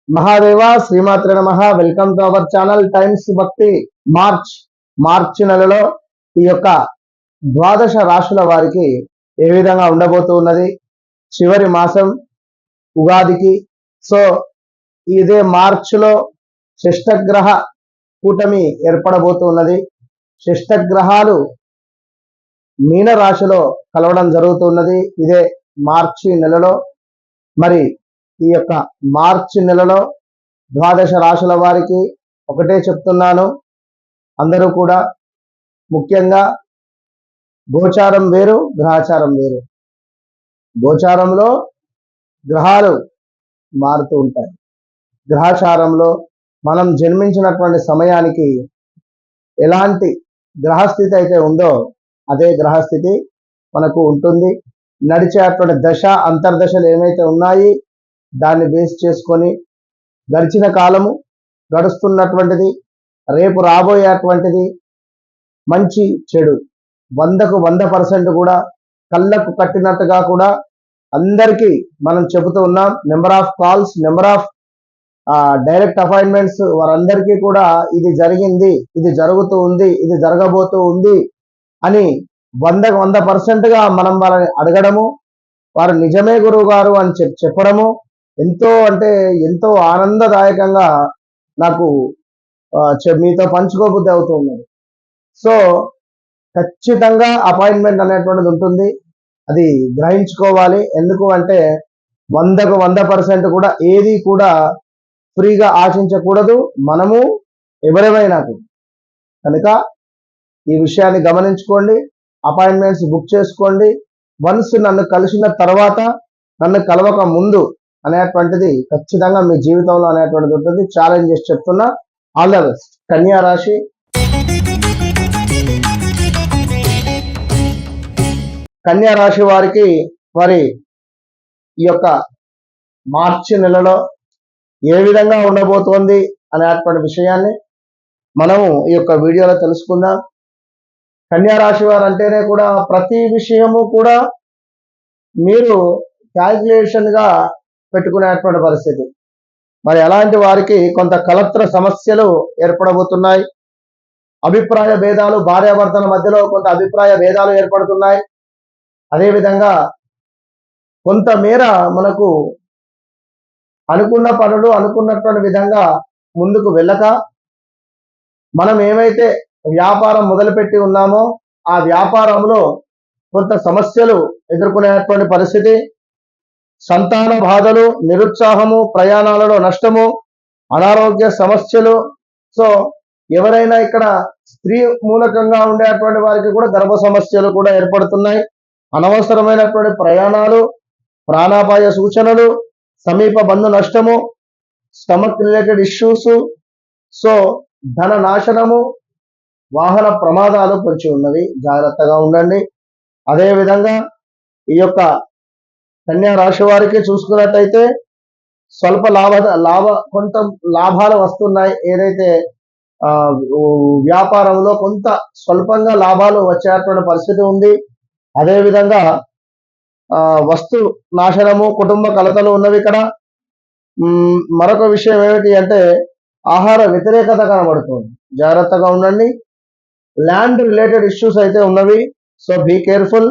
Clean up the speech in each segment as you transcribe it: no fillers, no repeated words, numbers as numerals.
మహాదేవ శ్రీమాత్రే నమః. Welcome to our channel times భక్తి. మార్చి నెలలో ఈ యొక్క ద్వాదశ రాశుల వారికి ఏ విధంగా ఉండబోతూ ఉన్నది, చివరి మాసం ఉగాదికి. సో ఇదే మార్చిలో షష్టగ్రహ కూటమి ఏర్పడబోతూ ఉన్నది. షష్టగ్రహాలు మీన రాశిలో కలవడం జరుగుతున్నది ఇదే మార్చి నెలలో. మరి ఈ యొక్క మార్చి నెలలో ద్వాదశ రాశుల వారికి ఒకటే చెప్తున్నాను, అందరూ కూడా ముఖ్యంగా గోచారం వేరు, గ్రహచారం వేరు. గోచారంలో గ్రహాలు మారుతూ ఉంటాయి. గ్రహచారంలో మనం జన్మించినటువంటి సమయానికి ఎలాంటి గ్రహస్థితి అయితే ఉందో అదే గ్రహస్థితి మనకు ఉంటుంది. నడిచేటువంటి దశ అంతర్దశలు ఏమైతే ఉన్నాయి దాన్ని బేస్ చేసుకొని గడిచిన కాలము, గడుస్తున్నటువంటిది, రేపు రాబోయేటువంటిది, మంచి చెడు 100కు 100% కూడా కళ్ళకు కట్టినట్టుగా కూడా అందరికీ మనం చెబుతూ ఉన్నాం. Number of calls, number of direct appointments, వారందరికీ కూడా ఇది జరిగింది, ఇది జరుగుతూ ఉంది, ఇది జరగబోతూ ఉంది అని 100కు 100%గా మనం వాళ్ళని అడగడము, వారు నిజమే గురువు గారు అని చెప్పడము ఎంతో ఆనందదాయకంగా నాకు మీతో పంచుకోబుద్ధి అవుతూ ఉన్నది. సో ఖచ్చితంగా అపాయింట్మెంట్ అనేటువంటిది ఉంటుంది, అది గ్రహించుకోవాలి. ఎందుకు అంటే 100కు 100% కూడా ఏది కూడా ఫ్రీగా ఆశించకూడదు, మనము ఎవరైనా కనుక ఈ విషయాన్ని గమనించుకోండి. అపాయింట్మెంట్స్ బుక్ చేసుకోండి. వన్స్ నన్ను కలిసిన తర్వాత, నన్ను కలవక ముందు అనేటువంటిది ఖచ్చితంగా మీ జీవితంలో అనేటువంటిది ఉంటుంది. ఛాలెంజ్ చేసి చెప్తున్నా. All the best. కన్యా రాశి. కన్యా రాశి వారికి మరి ఈ యొక్క మార్చి నెలలో ఏ విధంగా ఉండబోతోంది అనేటువంటి విషయాన్ని మనము ఈ యొక్క వీడియోలో తెలుసుకుందాం. కన్యా రాశి వారు అంటేనే కూడా ప్రతి విషయము కూడా మీరు క్యాల్కులేషన్ గా పెట్టుకునేటువంటి పరిస్థితి. మరి అలాంటి వారికి కొంత కలత్ర సమస్యలు ఏర్పడబోతున్నాయి. అభిప్రాయ భేదాలు, భార్యాభర్తల మధ్యలో కొంత అభిప్రాయ భేదాలు ఏర్పడుతున్నాయి. అదేవిధంగా కొంతమేర మనకు అనుకున్న పనులు అనుకున్నటువంటి విధంగా ముందుకు వెళ్ళక, మనం ఏమైతే వ్యాపారం మొదలుపెట్టి ఉన్నామో ఆ వ్యాపారంలో కొంత సమస్యలు ఎదుర్కొనేటువంటి పరిస్థితి, సంతాన బాధలు, నిరుత్సాహము, ప్రయాణాలలో నష్టము, అనారోగ్య సమస్యలు. సో ఎవరైనా ఇక్కడ స్త్రీ మూలకంగా ఉండేటువంటి వారికి కూడా గర్భ సమస్యలు కూడా ఏర్పడుతున్నాయి. అనవసరమైనటువంటి ప్రయాణాలు, ప్రాణాపాయ సూచనలు, సమీప బంధు నష్టము, స్టమక్ రిలేటెడ్ ఇష్యూస్, సో ధన నాశనము, వాహన ప్రమాదాలు పొంచి ఉన్నవి. జాగ్రత్తగా ఉండండి. అదేవిధంగా ఈ యొక్క కన్యా రాశి వారికి చూసుకున్నట్టయితే స్వల్ప కొంత లాభాలు వస్తున్నాయి. ఏదైతే వ్యాపారంలో కొంత స్వల్పంగా లాభాలు వచ్చేటువంటి పరిస్థితి ఉంది. అదేవిధంగా వస్తు నాశనము, కుటుంబ కలతలు ఉన్నవి. ఇక్కడ మరొక విషయం ఏమిటి అంటే ఆహార వ్యతిరేకత కనబడుతుంది. జాగ్రత్తగా ఉండండి. ల్యాండ్ రిలేటెడ్ ఇష్యూస్ అయితే ఉన్నవి. So be careful.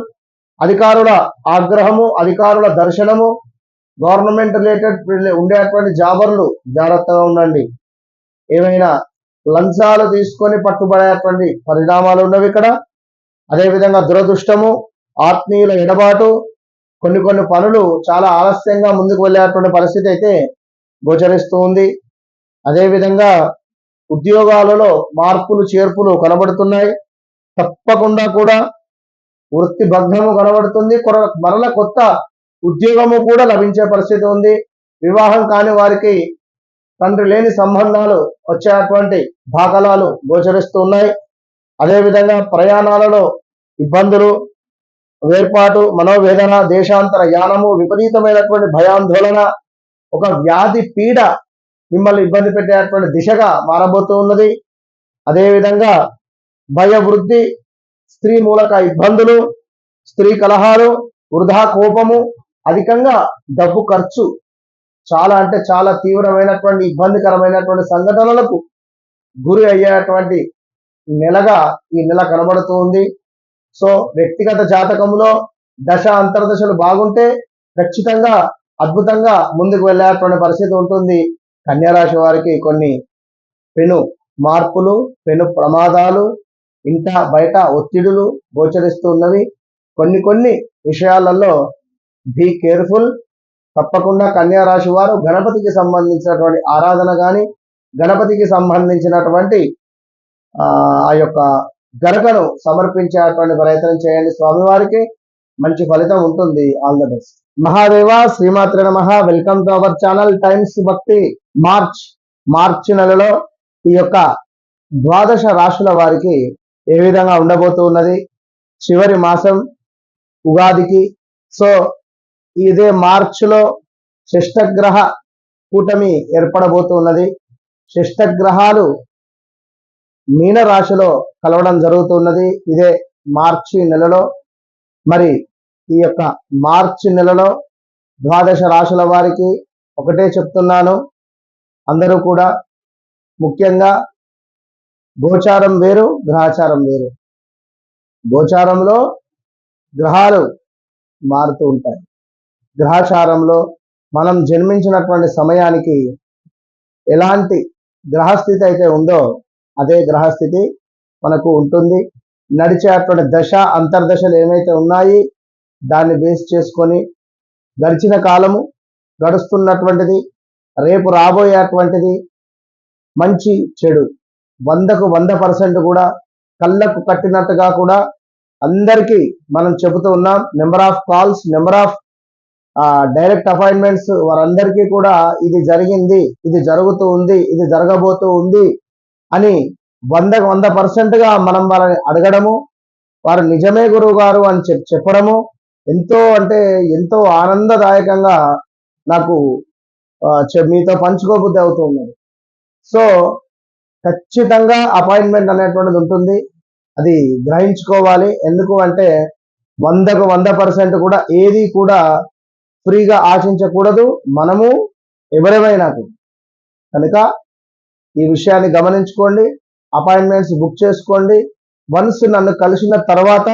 అధికారుల ఆగ్రహము, అధికారుల దర్శనము, గవర్నమెంట్ రిలేటెడ్ ఉండేటువంటి జాబర్లు జాగ్రత్తగా ఉండండి. ఏమైనా లంచాలు తీసుకొని పట్టుబడేటువంటి పరిణామాలు ఉన్నవి ఇక్కడ. అదేవిధంగా దురదృష్టము, ఆత్మీయుల ఎడబాటు, కొన్ని పనులు చాలా ఆలస్యంగా ముందుకు వెళ్ళేటువంటి పరిస్థితి అయితే గోచరిస్తూ ఉంది. అదేవిధంగా ఉద్యోగాలలో మార్పులు చేర్పులు కనబడుతున్నాయి. తప్పకుండా కూడా వృత్తి భగ్నము కనబడుతుంది. మరల కొత్త ఉద్యోగము కూడా లభించే పరిస్థితి ఉంది. వివాహం కాని వారికి తండ్రి లేని సంబంధాలు వచ్చేటువంటి దాఖలాలు గోచరిస్తూ ఉన్నాయి. అదేవిధంగా ప్రయాణాలలో ఇబ్బందులు, వేర్పాటు, మనోవేదన, దేశాంతర యానము, విపరీతమైనటువంటి భయాందోళన, ఒక వ్యాధి పీడ మిమ్మల్ని ఇబ్బంది పెట్టేటువంటి దిశగా మారబోతూ ఉన్నది. అదేవిధంగా భయవృద్ధి, స్త్రీ మూలక ఇబ్బందులు, స్త్రీ కలహాలు, వృధా కోపము, అధికంగా డబ్బు ఖర్చు, చాలా అంటే చాలా తీవ్రమైనటువంటి ఇబ్బందికరమైనటువంటి సంఘటనలకు గురి అయ్యేటువంటి నెలగా ఈ నెల కనబడుతూ ఉంది. సో వ్యక్తిగత జాతకంలో దశ అంతర్దశలు బాగుంటే ఖచ్చితంగా అద్భుతంగా ముందుకు వెళ్ళేటువంటి పరిస్థితి ఉంటుంది. కన్యా రాశి వారికి కొన్ని పెను మార్పులు, పెను ప్రమాదాలు, ఇంట బయట ఒత్తిడులు గోచరిస్తూ ఉన్నవి. కొన్ని విషయాలలో బీ కేర్ఫుల్. తప్పకుండా కన్యా రాశి వారు గణపతికి సంబంధించినటువంటి ఆరాధన కానీ, గణపతికి సంబంధించినటువంటి ఆ యొక్క గరకను సమర్పించేటువంటి ప్రయత్నం చేయండి. స్వామివారికి మంచి ఫలితం ఉంటుంది. All the best. మహాదేవ, శ్రీమాత్రే నమః. Welcome to our channel times భక్తి. మార్చి నెలలో ఈ యొక్క ద్వాదశ రాశుల వారికి ఏ విధంగా ఉండబోతూ ఉన్నది, చివరి మాసం ఉగాదికి. సో ఇదే మార్చిలో షష్టగ్రహ కూటమి ఏర్పడబోతున్నది. షష్టగ్రహాలు మీన రాశిలో కలవడం జరుగుతున్నది ఇదే మార్చి నెలలో. మరి ఈ యొక్క మార్చి నెలలో ద్వాదశ రాశుల వారికి ఒకటే చెప్తున్నాను, అందరూ కూడా ముఖ్యంగా గోచారం వేరు, గ్రహచారం వేరు. గోచారంలో గ్రహాలు మారుతూ ఉంటాయి. గ్రహచారంలో మనం జన్మించినటువంటి సమయానికి ఎలాంటి గ్రహస్థితి అయితే ఉందో అదే గ్రహస్థితి మనకు ఉంటుంది. నడిచేటువంటి దశ అంతర్దశలు ఏమైతే ఉన్నాయి దాన్ని బేస్ చేసుకొని గడిచిన కాలము, గడుస్తున్నటువంటిది, రేపు రాబోయేటువంటిది, మంచి చెడు 100కు 100% కూడా కళ్ళకు కట్టినట్టుగా కూడా అందరికీ మనం చెబుతూ ఉన్నాం. Number of calls, number of direct appointments, వారందరికీ కూడా ఇది జరిగింది, ఇది జరుగుతూ ఉంది, ఇది జరగబోతూ ఉంది అని 100కు 100%గా మనం వాళ్ళని అడగడము, వారు నిజమే గురువు గారు అని చెప్పడము ఎంతో అంటే ఎంతో ఆనందదాయకంగా నాకు మీతో పంచుకోబుద్ధి అవుతూ ఉన్నది. సో ఖచ్చితంగా అపాయింట్మెంట్ అనేటువంటిది ఉంటుంది. అది గ్రహించుకోవాలి. ఎందుకు అంటే 100కు 100% కూడా ఏది కూడా ఫ్రీగా ఆశించకూడదు, మనము ఎవరైనా కనుక ఈ విషయాన్ని గమనించుకోండి. అపాయింట్మెంట్స్ బుక్ చేసుకోండి. వన్స్ నన్ను కలిసిన తర్వాత,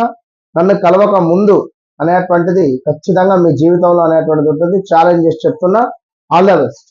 నన్ను కలవక ముందు అనేటువంటిది ఖచ్చితంగా మీ జీవితంలో అనేటువంటిది ఉంటుంది. ఛాలెంజ్ చేసి చెప్తున్నా. All the best.